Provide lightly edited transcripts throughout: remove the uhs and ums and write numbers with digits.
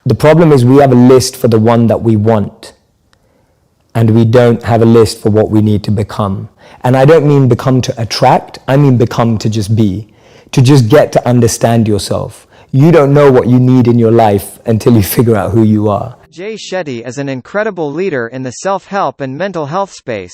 The problem is we have a list for the one that we want, and we don't have a list for what we need to become. And I don't mean become to attract, I mean become to just be, to just get to understand yourself. You don't know what you need in your life until you figure out who you are. Jay Shetty is an incredible leader in the self-help and mental health space.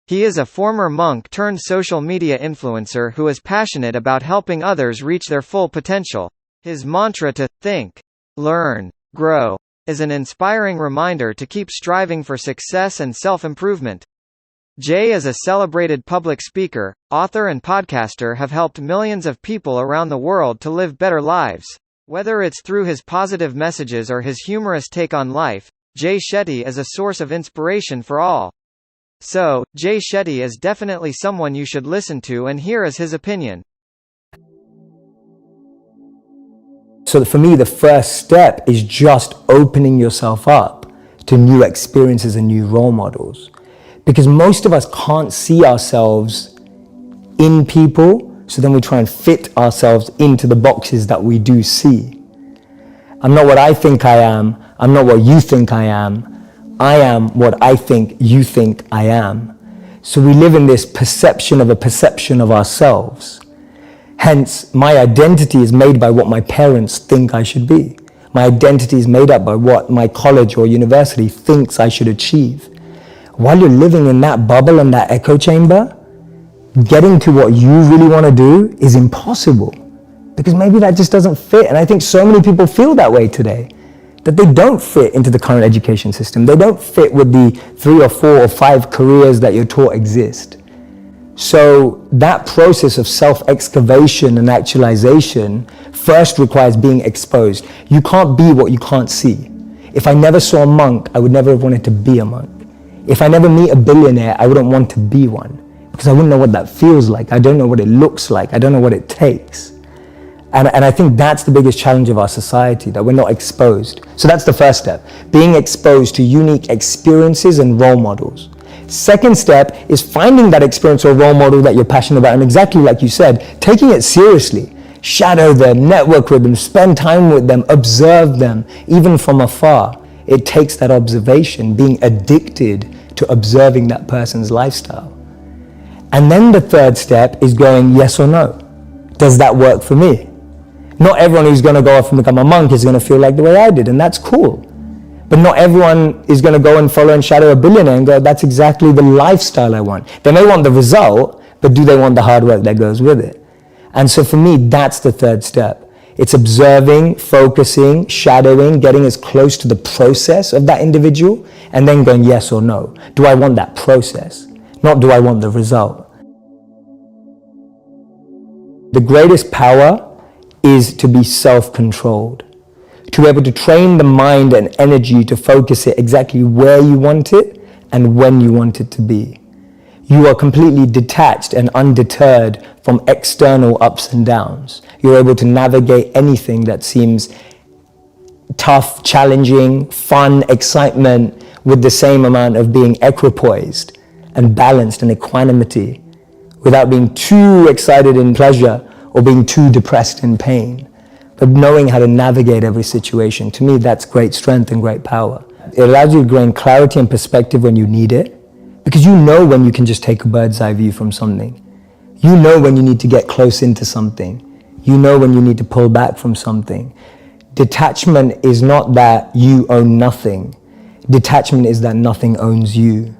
He is a former monk turned social media influencer who is passionate about helping others reach their full potential. His mantra to think, learn, grow is an inspiring reminder to keep striving for success and self-improvement. Jay, as a celebrated public speaker, author and podcaster, have helped millions of people around the world to live better lives. Whether it's through his positive messages or his humorous take on life, Jay Shetty is a source of inspiration for all. So, Jay Shetty is definitely someone you should listen to, and here is his opinion. So for me, the first step is just opening yourself up to new experiences and new role models. Because most of us can't see ourselves in people, so then we try and fit ourselves into the boxes that we do see. I'm not what I think I am. I'm not what you think I am. I am what I think you think I am. So we live in this perception of a perception of ourselves. Hence, my identity is made by what my parents think I should be. My identity is made up by what my college or university thinks I should achieve. While you're living in that bubble and that echo chamber, getting to what you really want to do is impossible, because maybe that just doesn't fit. And I think so many people feel that way today, that they don't fit into the current education system. They don't fit with the 3 or 4 or 5 careers that you're taught exist. So that process of self-excavation and actualization first requires being exposed. You can't be what you can't see. If I never saw a monk, I would never have wanted to be a monk. If I never meet a billionaire, I wouldn't want to be one, because I wouldn't know what that feels like. I don't know what it looks like. I don't know what it takes. And I think that's the biggest challenge of our society, that we're not exposed. So that's the first step, being exposed to unique experiences and role models. Second step is finding that experience or role model that you're passionate about, and exactly like you said, taking it seriously. Shadow them, network with them, spend time with them, observe them, even from afar. It takes that observation, being addicted to observing that person's lifestyle. And then the third step is going yes or no. Does that work for me? Not everyone who's going to go off and become a monk is going to feel like the way I did, and that's cool. But not everyone is going to go and follow and shadow a billionaire and go, that's exactly the lifestyle I want. They may want the result, but do they want the hard work that goes with it? And so for me, that's the third step. It's observing, focusing, shadowing, getting as close to the process of that individual, and then going yes or no. Do I want that process? Not do I want the result? The greatest power is to be self-controlled, to be able to train the mind and energy to focus it exactly where you want it and when you want it to be. You are completely detached and undeterred from external ups and downs. You're able to navigate anything that seems tough, challenging, fun, excitement, with the same amount of being equipoised and balanced and equanimity, without being too excited in pleasure or being too depressed in pain. But knowing how to navigate every situation, to me, that's great strength and great power. It allows you to gain clarity and perspective when you need it, because you know when you can just take a bird's eye view from something. You know when you need to get close into something. You know when you need to pull back from something. Detachment is not that you own nothing. Detachment is that nothing owns you.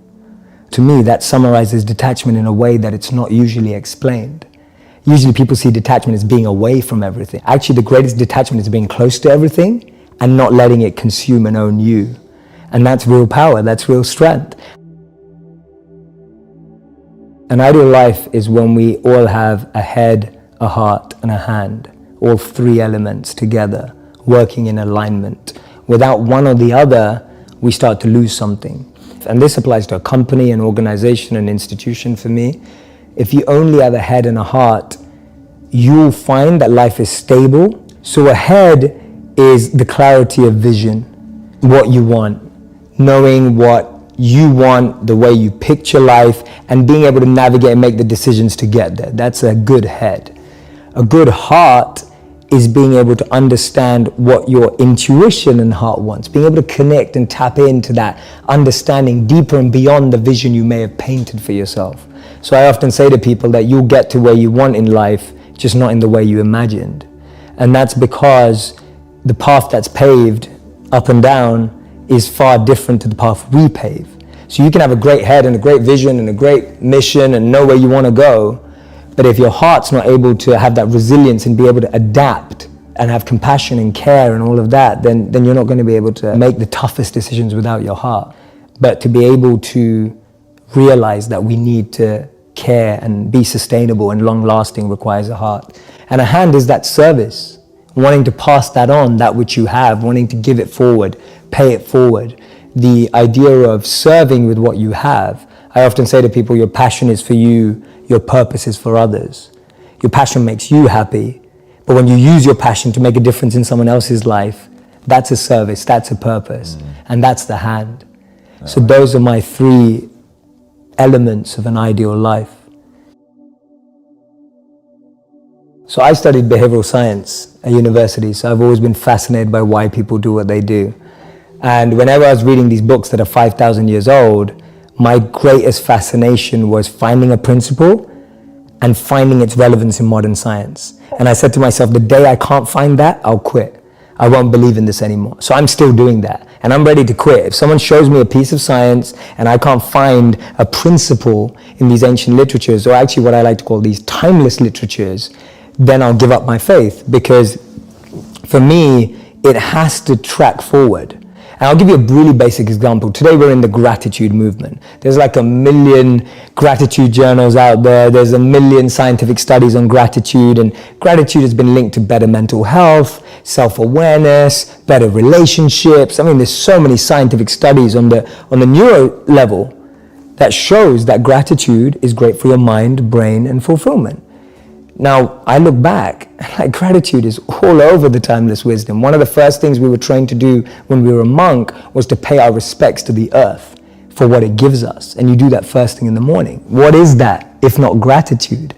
To me, that summarizes detachment in a way that it's not usually explained. Usually people see detachment as being away from everything. Actually, the greatest detachment is being close to everything and not letting it consume and own you. And that's real power, that's real strength. An ideal life is when we all have a head, a heart, and a hand, all 3 elements together, working in alignment. Without one or the other, we start to lose something. And this applies to a company, an organization, an institution for me. If you only have a head and a heart, you'll find that life is stable. So a head is the clarity of vision, what you want, knowing what you want, the way you picture life, and being able to navigate and make the decisions to get there. That's a good head. A good heart is being able to understand what your intuition and heart wants, being able to connect and tap into that understanding deeper and beyond the vision you may have painted for yourself. So I often say to people that you'll get to where you want in life, just not in the way you imagined. And that's because the path that's paved up and down is far different to the path we pave. So you can have a great head and a great vision and a great mission and know where you want to go, but if your heart's not able to have that resilience and be able to adapt and have compassion and care and all of that, then you're not going to be able to make the toughest decisions without your heart. But to be able to realize that we need to care and be sustainable and long-lasting requires a heart. And a hand is that service, wanting to pass that on, that which you have, wanting to give it forward, pay it forward. The idea of serving with what you have. I often say to people, your passion is for you, your purpose is for others. Your passion makes you happy, but when you use your passion to make a difference in someone else's life, that's a service, that's a purpose, and that's the hand. So those are my 3 elements of an ideal life. So I studied behavioral science at university, so I've always been fascinated by why people do what they do. And whenever I was reading these books that are 5,000 years old, my greatest fascination was finding a principle and finding its relevance in modern science. And I said to myself, the day I can't find that, I'll quit. I won't believe in this anymore. So I'm still doing that. And I'm ready to quit. If someone shows me a piece of science and I can't find a principle in these ancient literatures, or actually what I like to call these timeless literatures, then I'll give up my faith. Because for me, it has to track forward. And I'll give you a really basic example. Today we're in the gratitude movement. There's like 1 million gratitude journals out there. There's 1 million scientific studies on gratitude, and gratitude has been linked to better mental health, self-awareness, better relationships. I mean, there's so many scientific studies on the neuro level that shows that gratitude is great for your mind, brain, and fulfillment. Now, I look back, like gratitude is all over the timeless wisdom. One of the first things we were trained to do when we were a monk was to pay our respects to the earth for what it gives us. And you do that first thing in the morning. What is that, if not gratitude?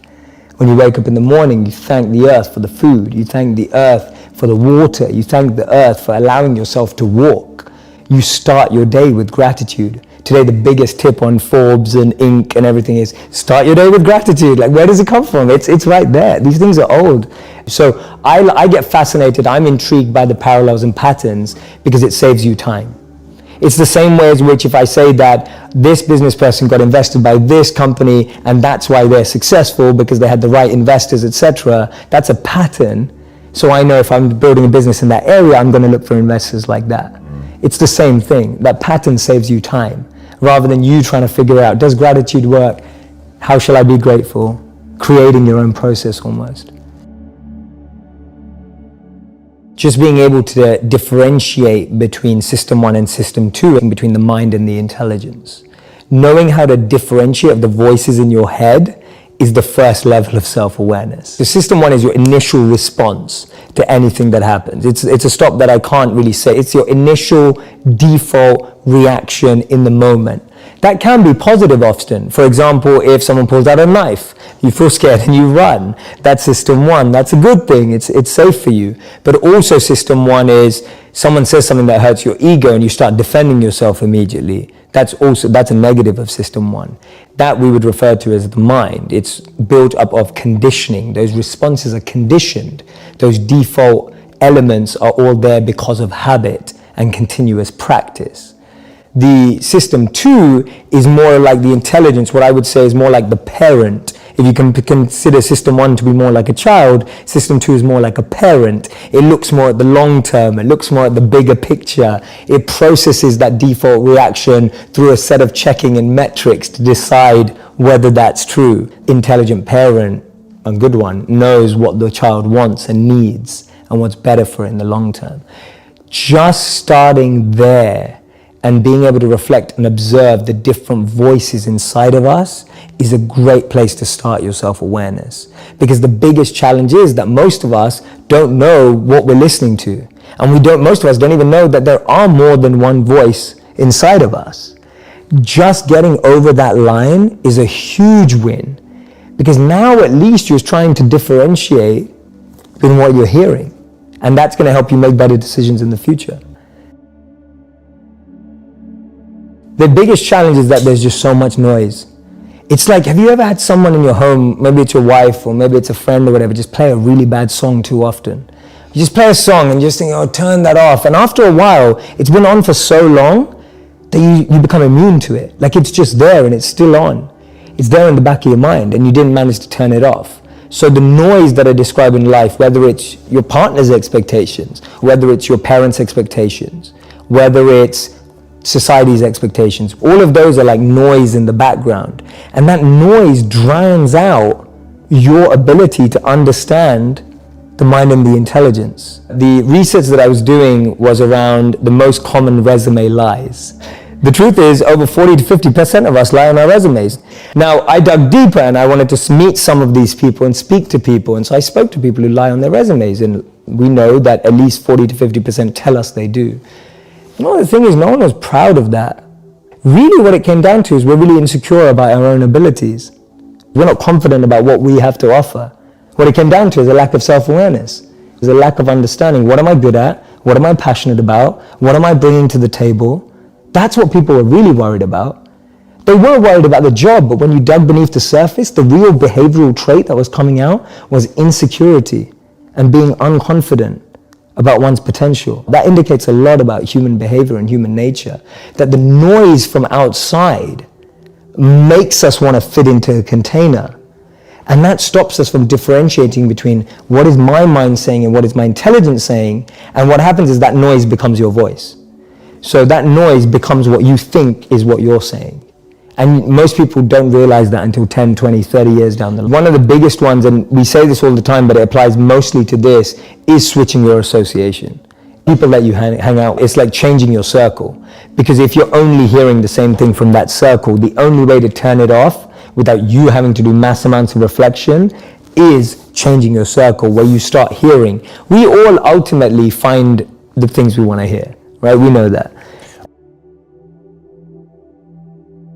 When you wake up in the morning, you thank the earth for the food. You thank the earth for the water. You thank the earth for allowing yourself to walk. You start your day with gratitude. Today, the biggest tip on Forbes and Inc. and everything is start your day with gratitude. Like, where does it come from? It's right there. These things are old. So I get fascinated. I'm intrigued by the parallels and patterns because it saves you time. It's the same way as which if I say that this business person got invested by this company and that's why they're successful because they had the right investors, etc. That's a pattern. So I know if I'm building a business in that area, I'm going to look for investors like that. It's the same thing. That pattern saves you time rather than you trying to figure out, does gratitude work? How shall I be grateful? Creating your own process almost. Just being able to differentiate between system 1 and system 2 and between the mind and the intelligence. Knowing how to differentiate the voices in your head is the first level of self-awareness. The system 1 is your initial response to anything that happens. It's a stop that I can't really say. It's your initial default reaction in the moment. That can be positive often. For example, if someone pulls out a knife, you feel scared and you run. That's system 1. That's a good thing. It's safe for you. But also system 1 is someone says something that hurts your ego and you start defending yourself immediately. That's a negative of system 1. That we would refer to as the mind. It's built up of conditioning. Those responses are conditioned. Those default elements are all there because of habit and continuous practice. The system 2 is more like the intelligence. What I would say is more like the parent. If you can consider system 1 to be more like a child, system 2 is more like a parent. It looks more at the long term. It looks more at the bigger picture. It processes that default reaction through a set of checking and metrics to decide whether that's true. Intelligent parent, a good one, knows what the child wants and needs and what's better for it in the long term. Just starting there and being able to reflect and observe the different voices inside of us is a great place to start your self-awareness. Because the biggest challenge is that most of us don't know what we're listening to. And most of us don't even know that there are more than one voice inside of us. Just getting over that line is a huge win. Because now at least you're trying to differentiate than what you're hearing. And that's going to help you make better decisions in the future. The biggest challenge is that there's just so much noise. It's like, have you ever had someone in your home, maybe it's your wife or maybe it's a friend or whatever, just play a really bad song too often? You just play a song and you just think, oh, turn that off. And after a while, it's been on for so long that you become immune to it. Like it's just there and it's still on. It's there in the back of your mind and you didn't manage to turn it off. So the noise that I describe in life, whether it's your partner's expectations, whether it's your parents' expectations, whether it's society's expectations, all of those are like noise in the background. And that noise drowns out your ability to understand the mind and the intelligence. The research that I was doing was around the most common resume lies. The truth is, over 40 to 50% of us lie on our resumes. Now, I dug deeper and I wanted to meet some of these people and speak to people. And so I spoke to people who lie on their resumes. And we know that at least 40 to 50% tell us they do. You know, the thing is, no one was proud of that. Really what it came down to is we're really insecure about our own abilities. We're not confident about what we have to offer. What it came down to is a lack of self-awareness. There's a lack of understanding. What am I good at? What am I passionate about? What am I bringing to the table? That's what people were really worried about. They were worried about the job, but when you dug beneath the surface, the real behavioral trait that was coming out was insecurity and being unconfident about one's potential. That indicates a lot about human behavior and human nature, that the noise from outside makes us want to fit into a container. And that stops us from differentiating between what is my mind saying and what is my intelligence saying. And what happens is that noise becomes your voice. So that noise becomes what you think is what you're saying. And most people don't realize that until 10, 20, 30 years down the line. One of the biggest ones, and we say this all the time, but it applies mostly to this, is switching your association. People that you hang out, it's like changing your circle. Because if you're only hearing the same thing from that circle, the only way to turn it off without you having to do mass amounts of reflection is changing your circle, where you start hearing. We all ultimately find the things we want to hear, right? We know that.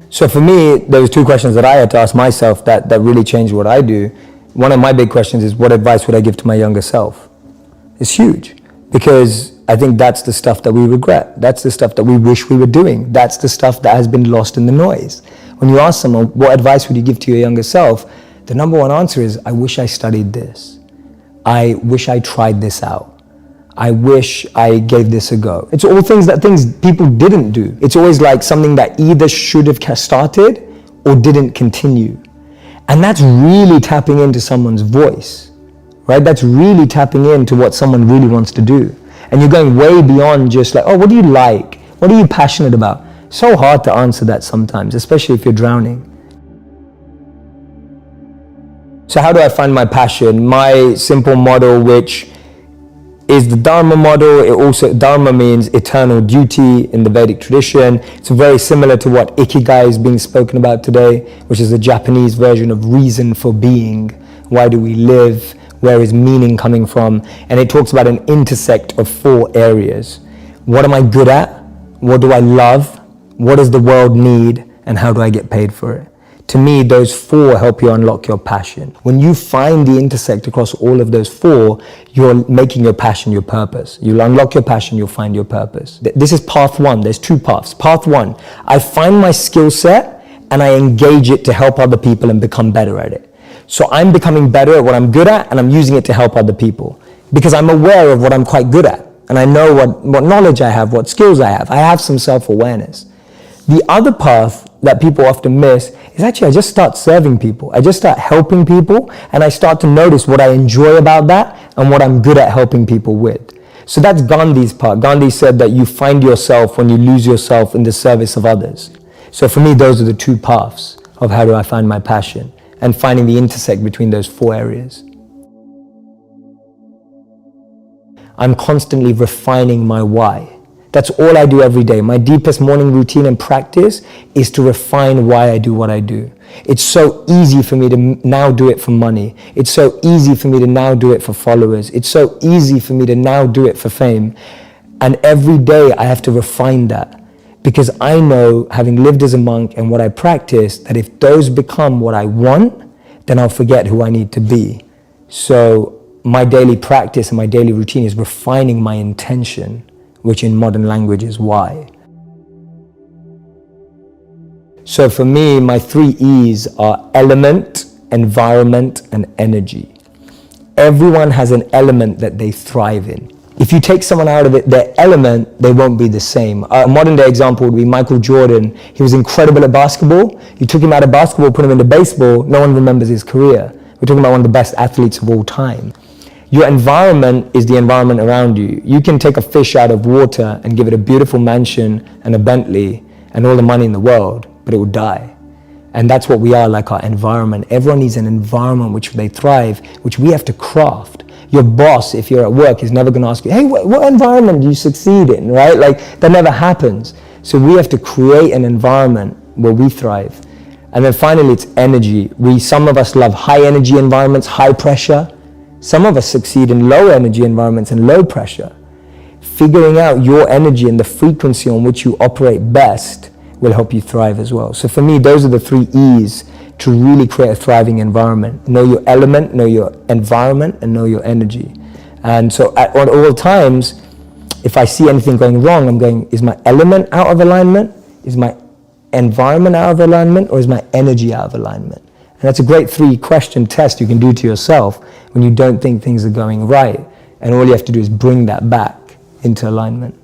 So for me, there was two questions that I had to ask myself that really changed what I do. One of my big questions is, what advice would I give to my younger self? It's huge, because I think that's the stuff that we regret. That's the stuff that we wish we were doing. That's the stuff that has been lost in the noise. When you ask someone, what advice would you give to your younger self? The number one answer is, I wish I studied this. I wish I tried this out. I wish I gave this a go. It's all things people didn't do. It's always like something that either should have started or didn't continue. And that's really tapping into someone's voice, right? That's really tapping into what someone really wants to do. And you're going way beyond just like, oh, what do you like? What are you passionate about? So hard to answer that sometimes, especially if you're drowning. So how do I find my passion? My simple model, which is the Dharma model. Dharma means eternal duty in the Vedic tradition. It's very similar to what Ikigai is being spoken about today, which is a Japanese version of reason for being. Why do we live? Where is meaning coming from? And it talks about an intersect of 4 areas. What am I good at? What do I love? What does the world need? And how do I get paid for it? To me, those 4 help you unlock your passion. When you find the intersect across all of those 4, you're making your passion your purpose. You'll unlock your passion, you'll find your purpose. This is path 1. There's 2 paths. Path 1, I find my skill set and I engage it to help other people and become better at it. So I'm becoming better at what I'm good at and I'm using it to help other people because I'm aware of what I'm quite good at. And I know what knowledge I have, what skills I have. I have some self-awareness. The other path that people often miss is actually I just start serving people. I just start helping people and I start to notice what I enjoy about that and what I'm good at helping people with. So that's Gandhi's part. Gandhi said that you find yourself when you lose yourself in the service of others. So for me, those are the 2 paths of how do I find my passion and finding the intersect between those 4 areas. I'm constantly refining my why. That's all I do every day. My deepest morning routine and practice is to refine why I do what I do. It's so easy for me to now do it for money. It's so easy for me to now do it for followers. It's so easy for me to now do it for fame. And every day I have to refine that because I know, having lived as a monk and what I practice, that if those become what I want, then I'll forget who I need to be. So my daily practice and my daily routine is refining my intention, which in modern language is why. So for me, my 3 E's are element, environment, and energy. Everyone has an element that they thrive in. If you take someone out of their element, they won't be the same. A modern day example would be Michael Jordan. He was incredible at basketball. You took him out of basketball, put him into baseball, no one remembers his career. We're talking about one of the best athletes of all time. Your environment is the environment around you. You can take a fish out of water and give it a beautiful mansion and a Bentley and all the money in the world, but it will die. And that's what we are, like our environment. Everyone needs an environment which they thrive, which we have to craft. Your boss, if you're at work, is never going to ask you, hey, what environment do you succeed in, right? Like, that never happens. So we have to create an environment where we thrive. And then finally, it's energy. Some of us love high energy environments, high pressure. Some of us succeed in low energy environments and low pressure. Figuring out your energy and the frequency on which you operate best will help you thrive as well. So for me, those are the 3 E's to really create a thriving environment. Know your element, know your environment, and know your energy. And so at all times, if I see anything going wrong, I'm going, is my element out of alignment? Is my environment out of alignment? Or is my energy out of alignment? And that's a great 3-question test you can do to yourself when you don't think things are going right. And all you have to do is bring that back into alignment.